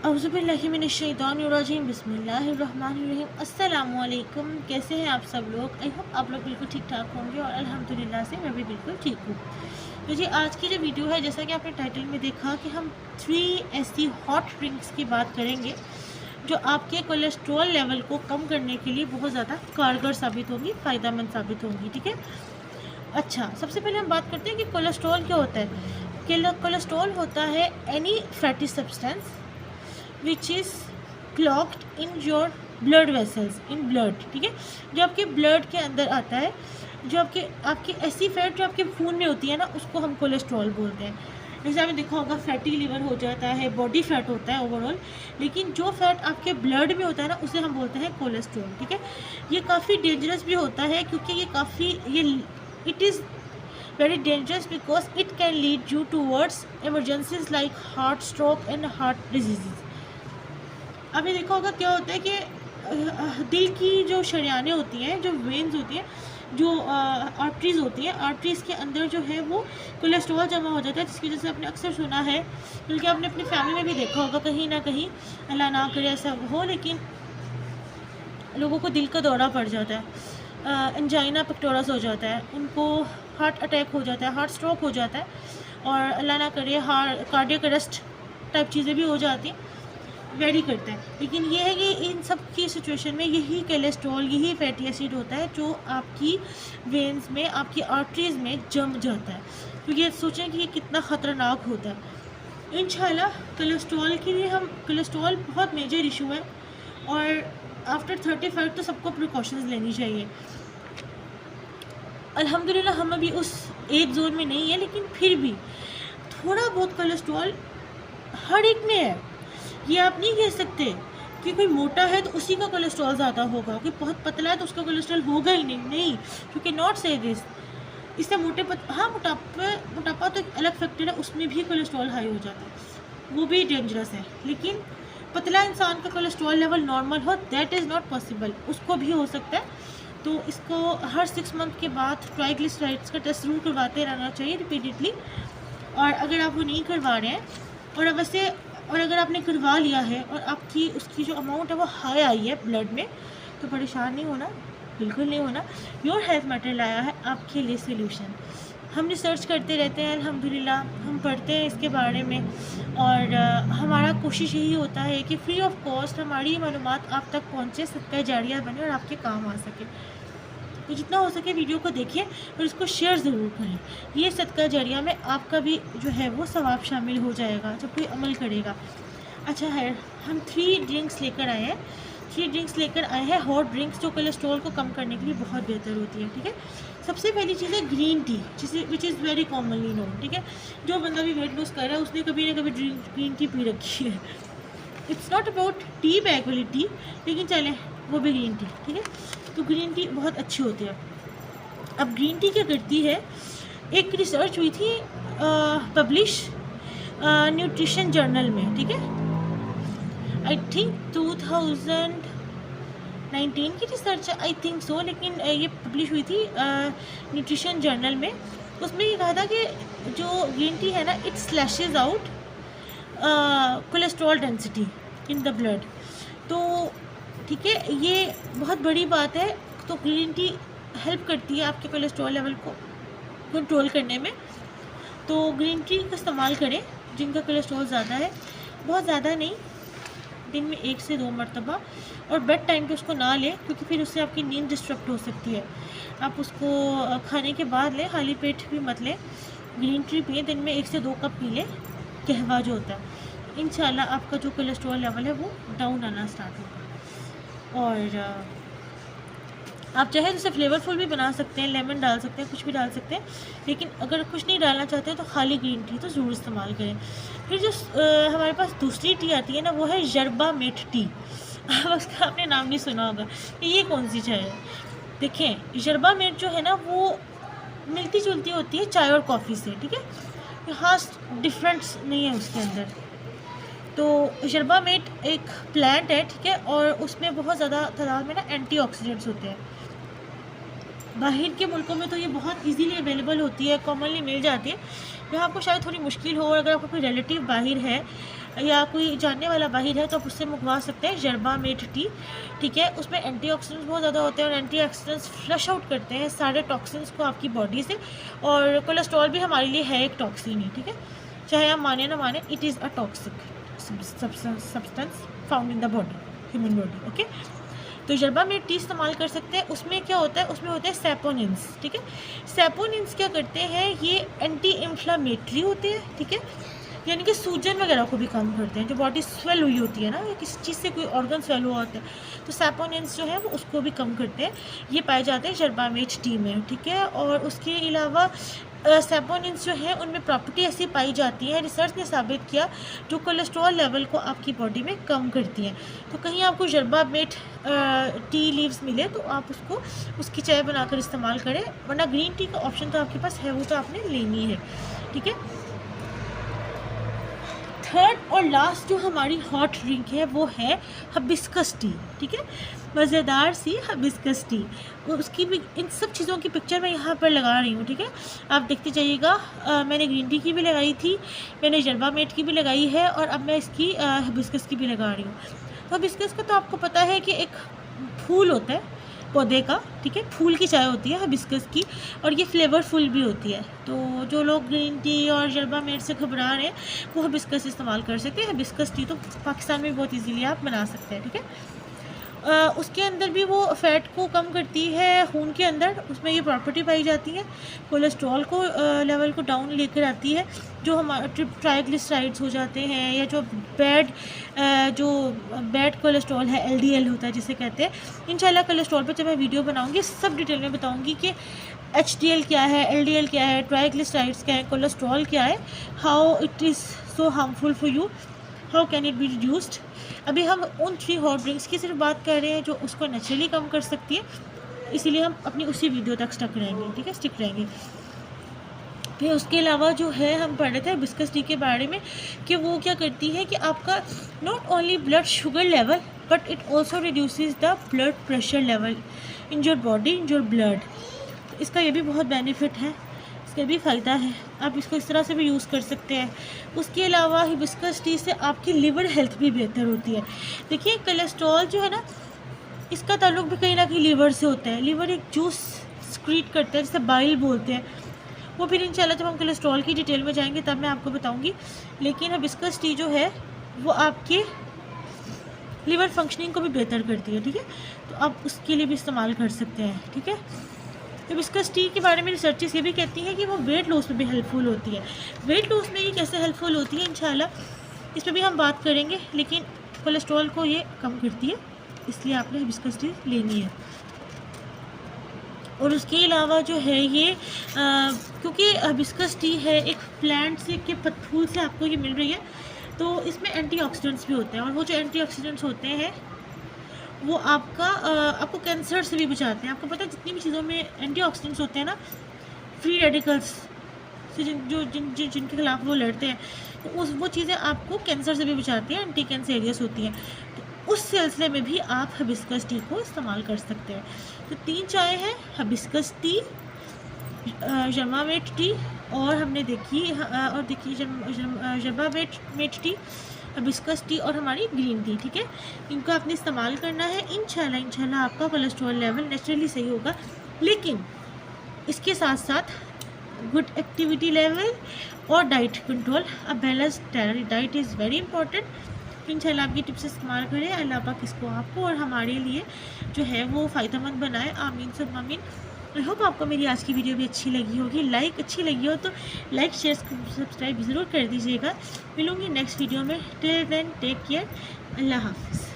औज़ुबिल्लाहिमिनश्शैतानिर्रजीम बिस्मिल्लाहिर्रहमानिर्रहीम। अस्सलामुअलैकुम। कैसे हैं आप सब लोग? आई होप आप लोग बिल्कुल ठीक ठाक होंगे और अल्हम्दुलिल्लाह से मैं भी बिल्कुल ठीक हूँ। तो जी आज की जो वीडियो है, जैसा कि आपने टाइटल में देखा कि हम 3 ऐसी हॉट ड्रिंक्स की बात करेंगे जो आपके कोलेस्ट्रॉल लेवल को कम करने के लिए बहुत ज़्यादा कारगर साबित होंगी, फ़ायदेमंद साबित होंगी। ठीक है, अच्छा सबसे पहले हम बात करते हैं कि कोलेस्ट्रॉल क्या होता है। कोलेस्ट्रॉल होता है any fatty substance which is clogged in your blood vessels in blood. ठीक है, जो आपके ब्लड के अंदर आता है, जो आपकी ऐसी फैट जो आपके खून में होती है ना, उसको हम कोलेस्ट्रॉल बोलते हैं। जैसे आपने देखा होगा फैटी लिवर हो जाता है, बॉडी फैट होता है ओवरऑल, लेकिन जो फैट आपके ब्लड में होता है ना, उसे हम बोलते हैं कोलेस्ट्रॉल। ठीक है, ये काफ़ी डेंजरस भी होता है क्योंकि it is very dangerous because it can lead you towards emergencies like heart stroke and heart diseases। आपने देखा होगा क्या होता है कि दिल की जो शरियानें होती हैं, जो वेन्स होती हैं, जो आर्टरीज होती हैं, आर्टरीज के अंदर जो है वो कोलेस्ट्रॉल जमा हो जाता है, जिसकी वजह से आपने अक्सर सुना है, बल्कि आपने अपनी फैमिली में भी देखा होगा कहीं ना कहीं, अल्लाह ना करे ऐसा हो, लेकिन लोगों को दिल का दौरा पड़ जाता है, एंजाइना पेक्टोरस हो जाता है, उनको हार्ट अटैक हो जाता है, हार्ट स्ट्रोक हो जाता है, और अल्लाह ना करे कार्डियक अरेस्ट टाइप चीज़ें भी हो जाती हैं, वेरी करता है। लेकिन ये है कि इन सब की सिचुएशन में यही कोलेस्ट्रॉल, यही फैटी एसिड होता है जो आपकी वेन्स में, आपकी आर्टरीज में जम जाता है। तो ये सोचें कि ये कितना ख़तरनाक होता है। इंशाल्लाह कोलेस्ट्रॉल के लिए कोलेस्ट्रॉल बहुत मेजर इशू है, और आफ्टर 35 तो सबको प्रिकॉशंस लेनी चाहिए। अल्हम्दुलिल्लाह हम अभी उस एज जोन में नहीं है, लेकिन फिर भी थोड़ा बहुत कोलेस्ट्रॉल हर एक में है। ये आप नहीं कह सकते कि कोई मोटा है तो उसी का कोलेस्ट्रॉल ज़्यादा होगा, कोई बहुत पतला है तो उसका कोलेस्ट्रॉल होगा ही नहीं, क्योंकि नॉट से दिस। इससे मोटापा तो एक अलग फैक्टर है, उसमें भी कोलेस्ट्रॉल हाई हो जाता है, वो भी डेंजरस है। लेकिन पतला इंसान का कोलेस्ट्रॉल लेवल नॉर्मल हो, दैट इज़ नॉट पॉसिबल, उसको भी हो सकता है। तो इसको हर 6 मंथ के बाद ट्राइग्लिसराइड्स का टेस्ट जरूर करवाते रहना चाहिए रिपीटेडली। और अगर आप वो नहीं करवा रहे हैं, और अगर आपने करवा लिया है और आपकी उसकी जो अमाउंट है वो हाई आई है ब्लड में, तो परेशान नहीं होना, बिल्कुल नहीं होना। योर हेल्थ मैटर लाया है आपके लिए सोल्यूशन। हम रिसर्च करते रहते हैं, अल्हम्दुलिल्लाह हम पढ़ते हैं इसके बारे में, और हमारा कोशिश यही होता है कि फ्री ऑफ कॉस्ट हमारी मालूमात आप तक पहुँचे, सदका जारिया बने और आपके काम आ सके। तो जितना हो सके वीडियो को देखिए और इसको शेयर ज़रूर करें। ये सदका जारिया में आपका भी जो है वो सवाब शामिल हो जाएगा जब कोई अमल करेगा। अच्छा है, हम 3 ड्रिंक्स लेकर आए हैं हॉट ड्रिंक्स, जो कोलेस्ट्रॉल को कम करने के लिए बहुत बेहतर होती है। ठीक है, सबसे पहली चीज़ है green tea, which is very commonly known. ठीक है, जो बंदा भी वेट लूज़ कर रहा है उसने कभी ना कभी ग्रीन टी पी रखी है। It's not about tea bag वाली टी, लेकिन चले वो भी ग्रीन टी। ठीक है, तो ग्रीन टी बहुत अच्छी होती है। अब ग्रीन टी क्या करती है, एक रिसर्च हुई थी पब्लिश न्यूट्रिशन जर्नल में। ठीक है, आई थिंक 2019 की रिसर्च है, आई थिंक सो, लेकिन ये पब्लिश हुई थी न्यूट्रिशन जर्नल में। उसमें ये कहा था कि जो ग्रीन टी है ना, it slashes out cholesterol density in the blood. तो ठीक है, ये बहुत बड़ी बात है। तो ग्रीन टी हेल्प करती है आपके कोलेस्ट्रॉल लेवल को कंट्रोल करने में। तो ग्रीन टी का इस्तेमाल करें जिनका कोलेस्ट्रॉल ज़्यादा है, बहुत ज़्यादा नहीं, दिन में 1 से 2 मरतबा, और बेड टाइम पे उसको ना लें क्योंकि फिर उससे आपकी नींद डिस्टर्ब हो सकती है। आप उसको खाने के बाद लें, खाली पेट भी मत लें। ग्रीन टी पिए, दिन में 1 से 2 कप पी लें, कहवा जो होता है। इंशाल्लाह आपका जो कोलेस्ट्रॉल लेवल है वो डाउन आना स्टार्ट होगा। और आप चाहे तो इसे फ्लेवरफुल भी बना सकते हैं, लेमन डाल सकते हैं, कुछ भी डाल सकते हैं, लेकिन अगर कुछ नहीं डालना चाहते तो खाली ग्रीन टी तो ज़रूर इस्तेमाल करें। फिर जो हमारे पास दूसरी टी आती है ना, वो है यरबा मेट टी। अब उसका आपने नाम नहीं सुना होगा, ये कौन सी चाय है। देखें, यरबा मेट जो है ना वो मिलती जुलती होती है चाय और कॉफ़ी से। ठीक है, खास डिफरेंस नहीं है उसके अंदर। तो यरबा मेट एक प्लांट है, ठीक है, और उसमें बहुत ज़्यादा तादाद में ना एंटीऑक्सीडेंट्स होते हैं। बाहर के मुल्कों में तो ये बहुत इजीली अवेलेबल होती है, कॉमनली मिल जाती है। यहाँ आपको शायद थोड़ी मुश्किल हो, और अगर आपका कोई रिलेटिव बाहर है या कोई जानने वाला बाहिर है तो आप उससे मंगवा सकते हैं जर्बामेट टी, ठीक है। उसमें एंटीऑक्सीडेंट्स बहुत ज़्यादा होते हैं और एंटीऑक्सीडेंट्स फ्लश आउट करते हैं सारे टॉक्सिन्स को आपकी बॉडी से, और कोलेस्ट्रॉल भी हमारे लिए है एक टॉक्सिन ही, ठीक है, चाहे आप माने ना माने, it is a toxic substance found in the body, human body, okay. तो जर्बामेट टी इस्तेमाल कर सकते हैं। उसमें क्या होता है, उसमें होते हैं सैपोनिन्स, ठीक है। सैपोनिन्स क्या करते हैं, ये एंटी इन्फ्लामेटरी होते हैं, ठीक है, यानी कि सूजन वगैरह को भी कम करते हैं, जो बॉडी स्वेल हुई होती है ना, या किसी चीज़ से कोई ऑर्गन स्वेल हुआ होता है, तो सैपोनिन्स जो है वो उसको भी कम करते हैं। ये पाए जाते हैं जर्बामेट टी में, ठीक है। और उसके अलावा सैपोनिन्स जो है उनमें प्रॉपर्टी ऐसी पाई जाती है, रिसर्च ने साबित किया, जो कोलेस्ट्रॉल लेवल को आपकी बॉडी में कम करती हैं। तो कहीं आपको जर्बामेट टी लीव्स मिले तो आप उसकी चाय बनाकर इस्तेमाल करें, वरना ग्रीन टी का ऑप्शन तो आपके पास है, वो तो आपने लेनी है, ठीक है। थर्ड और लास्ट जो हमारी हॉट ड्रिंक है वो है हिबिस्कस टी, ठीक है, मज़ेदार सी हिबिस्कस टी। उसकी भी इन सब चीज़ों की पिक्चर मैं यहाँ पर लगा रही हूँ, ठीक है, आप देखते जाइएगा। मैंने ग्रीन टी की भी लगाई थी, मैंने जर्बामेट की भी लगाई है, और अब मैं इसकी हिबिस्कस की भी लगा रही हूँ। तो हिबिस्कस का तो आपको पता है कि एक फूल होता है पौधे का, ठीक है, फूल की चाय होती है हिबिस्कस की, और ये फ्लेवरफुल भी होती है। तो जो लोग ग्रीन टी और जर्बामेट से घबरा रहे हैं वो हिबिस्कस इस्तेमाल कर सकते हैं। हिबिस्कस टी तो पाकिस्तान में बहुत इजीली आप बना सकते हैं, ठीक है। उसके अंदर भी वो फ़ैट को कम करती है, खून के अंदर उसमें ये प्रॉपर्टी पाई जाती है, कोलेस्ट्रॉल को लेवल को डाउन लेकर आती है, जो हमारे ट्राइग्लिसराइड्स हो जाते हैं, या जो बैड कोलेस्ट्रॉल है, LDL होता है जिसे कहते हैं। इंशाल्लाह कोलेस्ट्रॉल पर जब मैं वीडियो बनाऊंगी सब डिटेल में बताऊंगी कि HDL क्या है, LDL क्या है, ट्राइग्लिसराइड्स क्या है, कोलेस्ट्रॉल क्या है, how it is so harmful for you, how can it be reduced. अभी हम उन 3 हॉट ड्रिंक्स की सिर्फ बात कर रहे हैं जो उसको नेचुरली कम कर सकती है, इसीलिए हम अपनी उसी वीडियो तक स्टक रहेंगे, ठीक है, स्टिक रहेंगे। फिर उसके अलावा जो है हम पढ़ रहे थे हिबिस्कस टी के बारे में कि वो क्या करती है कि आपका not only blood sugar level but it also reduces the blood pressure level in your body, in your blood. इसका ये भी बहुत बेनिफिट है, इसका भी फ़ायदा है, आप इसको इस तरह से भी यूज़ कर सकते हैं। उसके अलावा हिबिस्कस टी से आपकी लिवर हेल्थ भी बेहतर होती है। देखिए कोलेस्ट्रॉल जो है ना, इसका ताल्लुक भी कहीं ना कहीं लीवर से होता है। लीवर एक जूस स्क्रीट करता है जिसे बाइल बोलते हैं, वो फिर इंशाल्लाह जब हम कोलेस्ट्रॉल की डिटेल में जाएंगे तब मैं आपको बताऊंगी। लेकिन हिबिस्कस टी जो है वो आपके लिवर फंक्शनिंग को भी बेहतर करती है, ठीक है, तो आप उसके लिए भी इस्तेमाल कर सकते हैं, ठीक है। हिबिस्कस टी के बारे में रिसर्चेस ये भी कहती हैं कि वो वेट लॉस में भी हेल्पफुल होती है। वेट लॉस में ये कैसे हेल्पफुल होती है इंशाल्लाह इस पर भी हम बात करेंगे, लेकिन कोलेस्ट्रॉल को ये कम करती है, इसलिए आपने हिबिस्कस टी लेनी है। और उसके अलावा जो है ये क्योंकि हिबिस्कस टी है एक प्लांट से के फूल से आपको ये मिल रही है, तो इसमें एंटीऑक्सीडेंट्स भी होते हैं, और वो जो एंटीऑक्सीडेंट्स होते हैं वो आपको कैंसर से भी बचाते हैं। आपको पता है जितनी भी चीज़ों में एंटीऑक्सीडेंट्स होते हैं ना, फ्री रेडिकल्स से जिनके खिलाफ वो लड़ते हैं, तो वो चीज़ें आपको कैंसर से भी बचाती हैं, एंटी कैंसरियस होती हैं। तो उस सिलसिले में भी आप हिबिस्कस टी को इस्तेमाल कर सकते हैं। तो 3 चाय हैं, हिबिस्कस टी, जर्बामेट टी, और हमने देखिए जर्बामेट टी, हिबिस्कस टी और हमारी ग्रीन टी, ठीक है। इनको आपने इस्तेमाल करना है। इंशाल्लाह आपका कोलेस्ट्रॉल लेवल नेचुरली सही होगा, लेकिन इसके साथ साथ गुड एक्टिविटी लेवल और diet control, a balanced diet is very important. इंशाल्लाह आपकी टिप्स इस्तेमाल करें, अल्लाह पाक इसको आपको और हमारे लिए जो है वो फ़ायदेमंद बनाए, आमीन सब आमीन। आई होप आपको मेरी आज की वीडियो भी अच्छी लगी होगी। लाइक अच्छी लगी हो तो लाइक शेयर सब्सक्राइब ज़रूर कर दीजिएगा। मिलूँगी नेक्स्ट वीडियो में। टिल देन टेक केयर, अल्लाह हाफ़िज़।